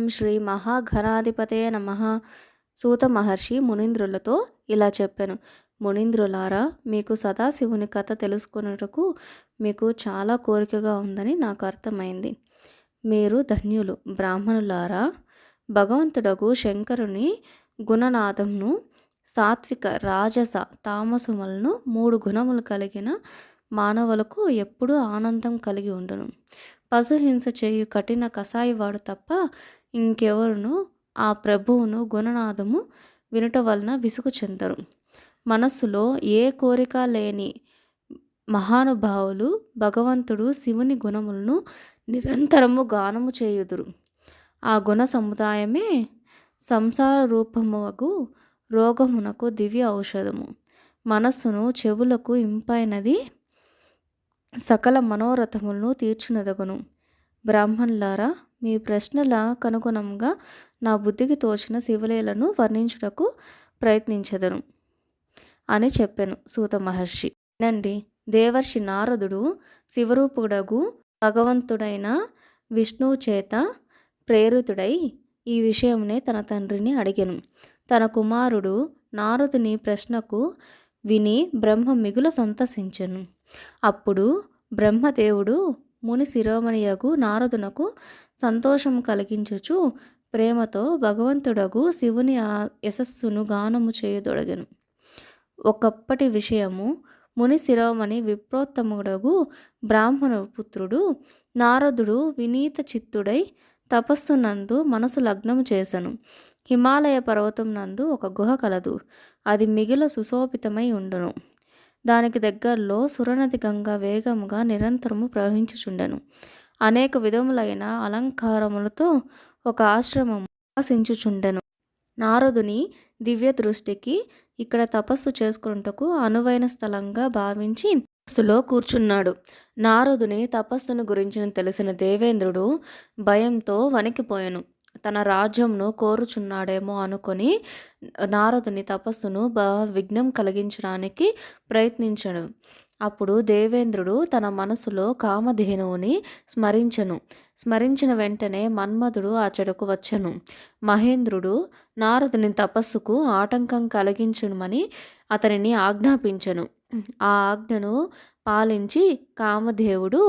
శ్రీ మహాగణాధిపతయే నమః. సూత మహర్షి మునీంద్రులతో ఇలా చెప్పెను. మునీంద్రులారా, మీకు సదాశివుని కథ తెలుసుకొనుటకు మీకు చాలా కోరికగా ఉందని నాకు అర్థమైంది. మీరు ధన్యులు. బ్రాహ్మణులారా, భగవంతుడగు శంకరుని గుణనాథంను సాత్విక, రాజస, తామసములను 3 గుణములు కలిగిన మానవులకు ఎప్పుడూ ఆనందం కలిగి ఉండును. పశుహింస చేయు కఠిన కసాయివాడు తప్ప ఇంకెవరును ఆ ప్రభువును గుణనాదము వినుట వలన విసుగు చెందరు. మనస్సులో ఏ కోరిక లేని మహానుభావులు భగవంతుడు శివుని గుణములను నిరంతరము గానము చేయుదురు. ఆ గుణ సముదాయమే సంసార రూపముగు రోగమునకు దివ్య ఔషధము. మనస్సును చెవులకు ఇంపైనది, సకల మనోరథములను తీర్చునదగును. బ్రాహ్మణులారా, మీ ప్రశ్నల కనుగుణంగా నా బుద్ధికి తోచిన శివలీలను వర్ణించుటకు ప్రయత్నించెదను అని చెప్పెను సూత మహర్షి. వినండి. దేవర్షి నారదుడు శివరూపుడగు భగవంతుడైన విష్ణువు చేత ప్రేరితుడై ఈ విషయమునే తన తండ్రిని అడిగెను. తన కుమారుడు నారదుని ప్రశ్నకు విని బ్రహ్మ మిగుల సంతసించెను. అప్పుడు బ్రహ్మదేవుడు ముని శిరోమణియగు నారదునకు సంతోషం కలిగించుచు ప్రేమతో భగవంతుడగు శివుని యశస్సును గానము చేయదొడగెను. ఒకప్పటి విషయము. ముని శిరోమణి విప్రోత్తముడగు బ్రాహ్మణ పుత్రుడు నారదుడు వినీత చిత్తుడై తపస్సునందు మనసు లగ్నము చేసెను. హిమాలయ పర్వతం నందు ఒక గుహ కలదు. అది మిగిల సుశోభితమై ఉండును. దానికి దగ్గరలో సురనది గంగ వేగముగా నిరంతరము ప్రవహించుచుండెను. అనేక విధములైన అలంకారములతో ఒక ఆశ్రమము వికసించుచుండెను. నారదుని దివ్య దృష్టికి ఇక్కడ తపస్సు చేసుకున్నటకు అనువైన స్థలంగా భావించి తపస్సులో కూర్చున్నాడు. నారదుని తపస్సును గురించి తెలిసిన దేవేంద్రుడు భయంతో వణికిపోయెను. తన రాజ్యంను కోరుచున్నాడేమో అనుకొని నారదుని తపస్సును విఘ్నం కలిగించడానికి ప్రయత్నించను. అప్పుడు దేవేంద్రుడు తన మనసులో కామధేనువుని స్మరించిన వెంటనే మన్మధుడు అచ్చటకు వచ్చెను. మహేంద్రుడు నారదుని తపస్సుకు ఆటంకం కలిగించమని అతనిని ఆజ్ఞాపించెను. ఆ ఆజ్ఞను పాలించి కామదేవుడు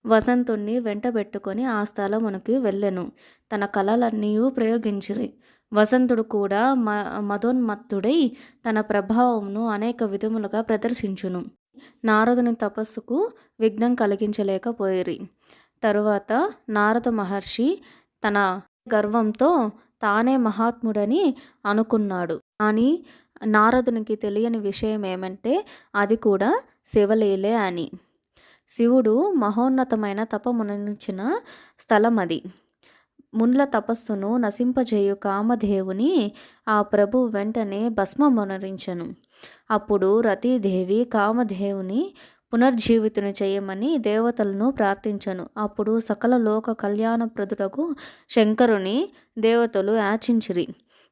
వసంతుణ్ణి వెంటబెట్టుకొని ఆ స్థలమునకు వెళ్ళెను. తన కళలన్నీ ప్రయోగించిరి. వసంతుడు కూడా మదోన్మత్తుడై తన ప్రభావమును అనేక విధములుగా ప్రదర్శించును. నారదుని తపస్సుకు విఘ్నం కలిగించలేకపోయిరి. తరువాత నారద మహర్షి తన గర్వంతో తానే మహాత్ముడని అనుకున్నాడు. కానీ నారదునికి తెలియని విషయం ఏమంటే అది కూడా శివలీలే అని. శివుడు మహోన్నతమైన తపమునర్చిన స్థలం అది. మున్ల తపస్సును నశింపజేయు కామదేవుని ఆ ప్రభు వెంటనే భస్మమునరించెను. అప్పుడు రతీదేవి కామదేవుని పునర్జీవితుని చేయమని దేవతలను ప్రార్థించెను. అప్పుడు సకల లోక కళ్యాణప్రదుడగు శంకరుని దేవతలు యాచించిరి.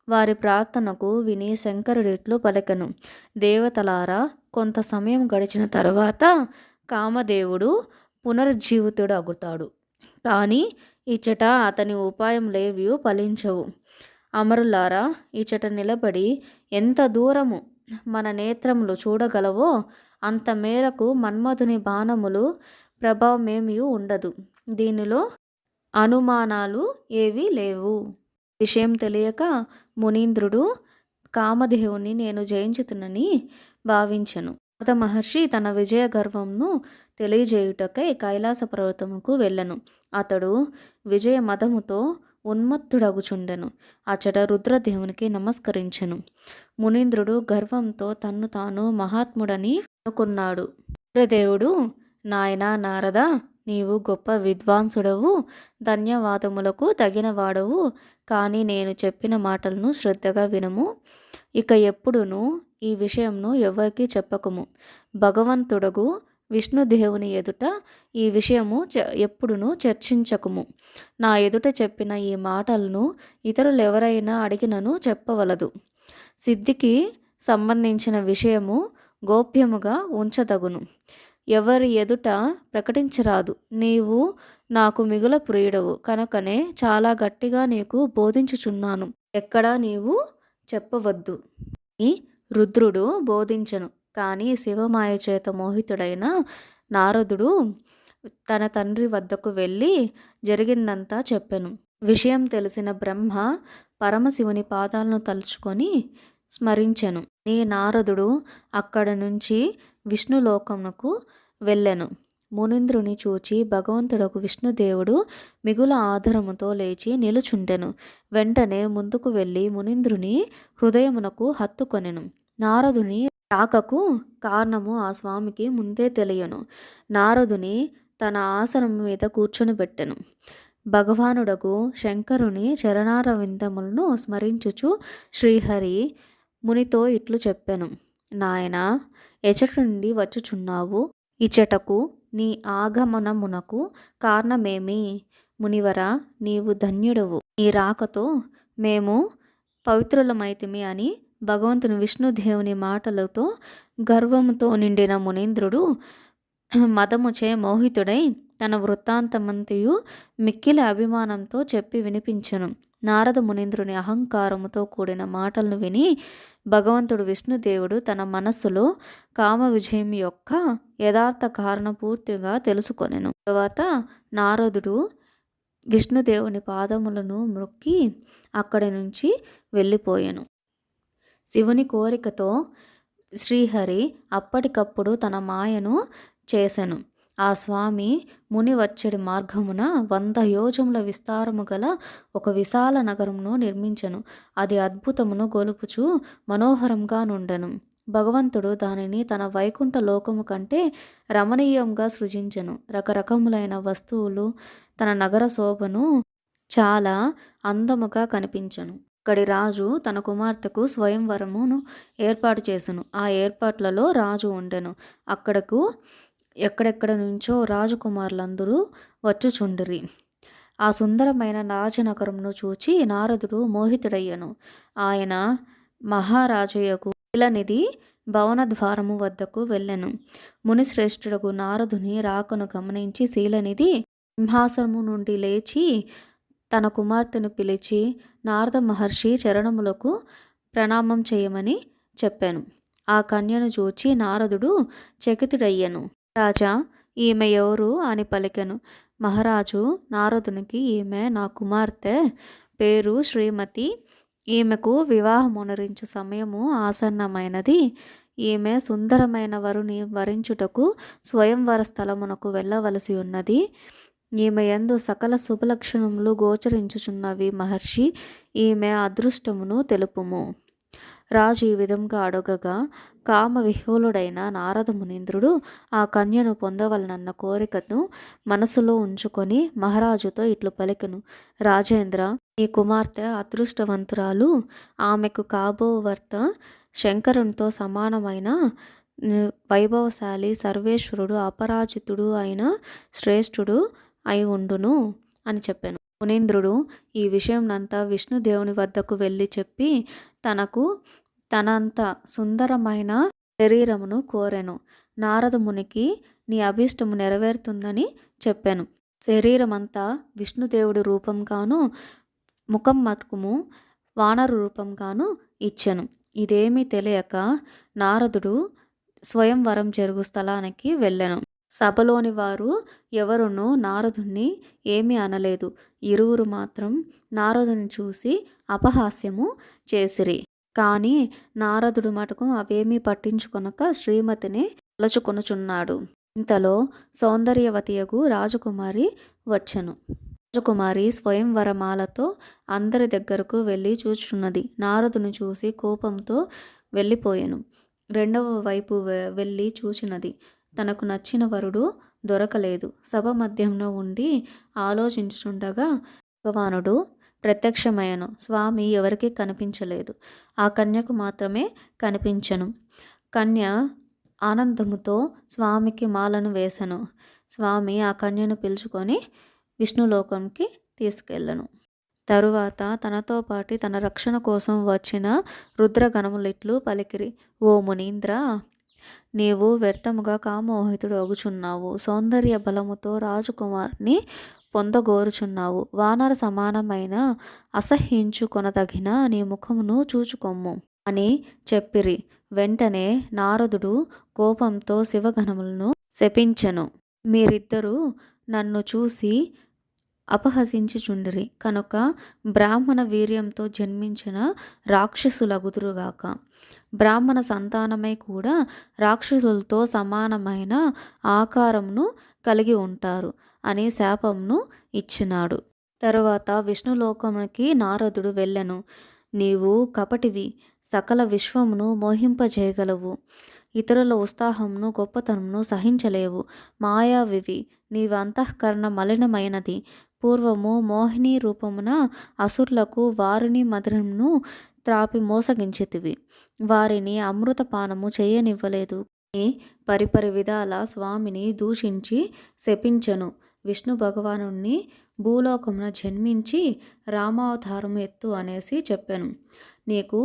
వారి ప్రార్థనకు విని శంకరుడిట్లు పలికెను. దేవతలారా, కొంత సమయం గడిచిన తరువాత కామదేవుడు పునర్జీవితుడు అగుతాడు. కానీ ఇచ్చట అతని ఉపాయములేవి ఫలించవు. అమరులారా, ఇచ్చట నిలబడి ఎంత దూరము మన నేత్రములు చూడగలవో అంత మేరకు మన్మధుని బాణములు ప్రభావమేమీ ఉండదు. దీనిలో అనుమానాలు ఏవీ లేవు. విషయం తెలియక మునీంద్రుడు కామదేవుని నేను జయించుతునని భావించెను. నారద మహర్షి తన విజయ గర్వంను తెలియజేయుటకై కైలాస పర్వతముకు వెళ్ళెను. అతడు విజయ మదముతో ఉన్మత్తుడగుచుండెను. అచ్చట రుద్రదేవునికి నమస్కరించెను. మునీంద్రుడు గర్వంతో తన్ను తాను మహాత్ముడని అనుకున్నాడు. రుద్రదేవుడు, నాయనా నారద, నీవు గొప్ప విద్వాంసుడవు, ధన్యవాదములకు తగినవాడవు. కానీ నేను చెప్పిన మాటలను శ్రద్ధగా వినుము. ఇక ఎప్పుడునూ ఈ విషయంను ఎవరికీ చెప్పకుము. భగవంతుడగు విష్ణుదేవుని ఎదుట ఈ విషయము ఎప్పుడునూ చర్చించకుము. నా ఎదుట చెప్పిన ఈ మాటలను ఇతరులెవరైనా అడిగినను చెప్పవలదు. సిద్ధికి సంబంధించిన విషయము గోప్యముగా ఉంచదగును. ఎవరి ఎదుట ప్రకటించరాదు. నీవు నాకు మిగుల ప్రియుడవు కనుకనే చాలా గట్టిగా నీకు బోధించుచున్నాను. ఎక్కడా నీవు చెప్పవద్దు అని రుద్రుడు బోధించెను. కానీ శివమాయ చేత మోహితుడైన నారదుడు తన తండ్రి వద్దకు వెళ్ళి జరిగిందంతా చెప్పెను. విషయం తెలిసిన బ్రహ్మ పరమశివుని పాదాలను తలుచుకొని స్మరించెను. ఈ నారదుడు అక్కడ నుంచి విష్ణులోకమునకు వెళ్ళెను. మునీంద్రుని చూచి భగవంతుడకు విష్ణుదేవుడు మిగుల ఆదరముతో లేచి నిలుచుండెను. వెంటనే ముందుకు వెళ్ళి మునీంద్రుని హృదయమునకు హత్తుకొనెను. నారదుని రాకకు కారణము ఆ స్వామికి ముందే తెలియను. నారదుని తన ఆసనం మీద కూర్చొనిబెట్టెను. భగవానుడకు శంకరుని చరణారవిందములను స్మరించుచు శ్రీహరి మునితో ఇట్లు చెప్పెను. నాయనా, ఎచట నుండి వచ్చుచున్నావు? ఇచటకు నీ ఆగమనమునకు కారణమేమి? మునివరా, నీవు ధన్యుడవు. నీ రాకతో మేము పవిత్రులమైతిమి అని భగవంతుని విష్ణుదేవుని మాటలతో గర్వముతో నిండిన మునీంద్రుడు మదముచే మోహితుడై తన వృత్తాంతమంతయు మిక్కిలి అభిమానంతో చెప్పి వినిపించెను. నారద మునీంద్రుని అహంకారముతో కూడిన మాటలను విని భగవంతుడు విష్ణుదేవుడు తన మనస్సులో కామ విజయం యొక్క యథార్థ కారణ పూర్తిగా తెలుసుకొనెను. తరువాత నారదుడు విష్ణుదేవుని పాదములను మ్రొక్కి అక్కడి నుంచి వెళ్ళిపోయెను. శివుని కోరికతో శ్రీహరి అప్పటికప్పుడు తన మాయను చేసెను. ఆ స్వామి ముని వచ్చడి మార్గమున 100 యోజముల విస్తారము గల ఒక విశాల నగరమును నిర్మించెను. అది అద్భుతమును గొలుపుచు మనోహరంగా నుండెను. భగవంతుడు దానిని తన వైకుంఠ లోకము కంటే రమణీయంగా సృజించెను. రకరకములైన వస్తువులు తన నగర శోభను చాలా అందముగా కనిపించెను. అక్కడి రాజు తన కుమార్తెకు స్వయంవరమును ఏర్పాటు చేసెను. ఆ ఏర్పాట్లలో రాజు ఉండెను. అక్కడకు ఎక్కడెక్కడ నుంచో రాజకుమారులందరూ వచ్చుచుండిరి. ఆ సుందరమైన రాజనగరమును చూచి నారదుడు మోహితుడయ్యను. ఆయన మహారాజయ్యకు శీలనిధి భవన ద్వారము వద్దకు వెళ్ళెను. మునిశ్రేష్ఠుడకు నారదుని రాకను గమనించి శీలనిధి సింహాసనము నుండి లేచి తన కుమార్తెను పిలిచి నారద మహర్షి చరణములకు ప్రణామం చేయమని చెప్పాను. ఆ కన్యను చూచి నారదుడు చకితుడయ్యను. రాజా, ఈమె ఎవరు అని పలికెను. మహారాజు నారదునికి, ఈమె నా కుమార్తె, పేరు శ్రీమతి. ఈమెకు వివాహమునరించు సమయము ఆసన్నమైనది. ఈమె సుందరమైన వరుని వరించుటకు స్వయంవర స్థలమునకు వెళ్ళవలసి ఉన్నది. ఈమె యందు సకల శుభలక్షణములు గోచరించుచున్నవి మహర్షి. ఈమె అదృష్టమును తెలుపుము. రాజు ఈ విధంగా అడగగా కామ విహ్వలుడైన నారద మునీంద్రుడు ఆ కన్యను పొందవలనన్న కోరికను మనసులో ఉంచుకొని మహారాజుతో ఇట్లు పలికెను. రాజేంద్ర, ఈ కుమార్తె అదృష్టవంతురాలు. ఆమెకు కాబో భర్త శంకరునితో సమానమైన వైభవశాలి, సర్వేశ్వరుడు, అపరాజితుడు అయిన శ్రేష్ఠుడు అయి ఉండును అని చెప్పాను. మునీంద్రుడు ఈ విషయంనంతా విష్ణుదేవుని వద్దకు వెళ్ళి చెప్పి తనకు తనంత సుందరమైన శరీరమును కోరెను. నారద మునికి నీ అభీష్టము నెరవేరుతుందని చెప్పాను. శరీరమంతా విష్ణుదేవుడి రూపంగాను ముఖం మతుకుము వానరు రూపంగాను ఇచ్చెను. ఇదేమీ తెలియక నారదుడు స్వయంవరం జరుగు స్థలానికి వెళ్ళెను. సభలోని వారు ఎవరునూ నారదుణ్ణి ఏమీ అనలేదు. ఇరువురు మాత్రం నారదుని చూసి అపహాస్యము చేసిరి. కానీ నారదుడు మటుకు అవేమీ పట్టించుకొనక శ్రీమతిని తలచుకొనుచున్నాడు. ఇంతలో సౌందర్యవతియగు రాజకుమారి వచ్చెను. రాజకుమారి స్వయంవరమాలతో అందరి దగ్గరకు వెళ్ళి చూచుచున్నది. నారదుని చూసి కోపంతో వెళ్ళిపోయెను. రెండవ వైపు వెళ్ళి చూచినది. తనకు నచ్చిన వరుడు దొరకలేదు. సభ మధ్యంలో ఉండి ఆలోచించుచుండగా భగవానుడు ప్రత్యక్షమయ్యను. స్వామి ఎవరికీ కనిపించలేదు. ఆ కన్యకు మాత్రమే కనిపించెను. కన్య ఆనందముతో స్వామికి మాలను వేసెను. స్వామి ఆ కన్యను పిలుచుకొని విష్ణులోకంకి తీసుకెళ్ళను. తరువాత తనతో పాటు తన రక్షణ కోసం వచ్చిన రుద్రగణములిట్లు పలికిరి. ఓ మునీంద్ర, నీవు వ్యర్థముగా కామోహితుడు అగుచున్నావు. సౌందర్య బలముతో రాజకుమారిని పొందగోరుచున్నావు. వానర సమానమైన అసహ్యించుకొనదగిన నీ ముఖమును చూచుకొమ్ము అని చెప్పిరి. వెంటనే నారదుడు కోపంతో శివగణములను శపించెను. మీరిద్దరూ నన్ను చూసి అపహసించుచుండిరి కనుక బ్రాహ్మణ వీర్యంతో జన్మించిన రాక్షసులగుదురుగాక. బ్రాహ్మణ సంతానమై కూడా రాక్షసులతో సమానమైన ఆకారమును కలిగి ఉంటారు అని శాపమును ఇచ్చినాడు. తరువాత విష్ణులోకమునికి నారదుడు వెళ్ళెను. నీవు కపటివి, సకల విశ్వమును మోహింపజేయగలవు, ఇతరుల ఉత్సాహమును గొప్పతనమును సహించలేవు. మాయావివి, నీవు అంతఃకరణ మలినమైనది. పూర్వము మోహిని రూపమున అసురులకు వారిని మధురమును త్రాపి మోసగించితివి. వారిని అమృతపానము చేయనివ్వలేదు. అని పరిపరి విధాల స్వామిని దూషించి శపించెను. విష్ణు భగవానుణ్ణి భూలోకమున జన్మించి రామావతారము ఎత్తు అనేసి చెప్పెను. నీకు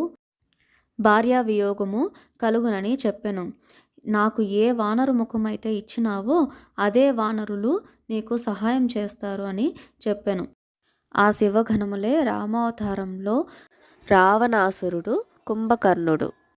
భార్యావియోగము కలుగునని చెప్పెను. నాకు ఏ వానరు ముఖమైతే ఇచ్చినావో అదే వానరులు నీకు సహాయం చేస్తారు అని చెప్పెను. ఆ శివగణములే రామావతారంలో రావణాసురుడు, కుంభకర్ణుడు.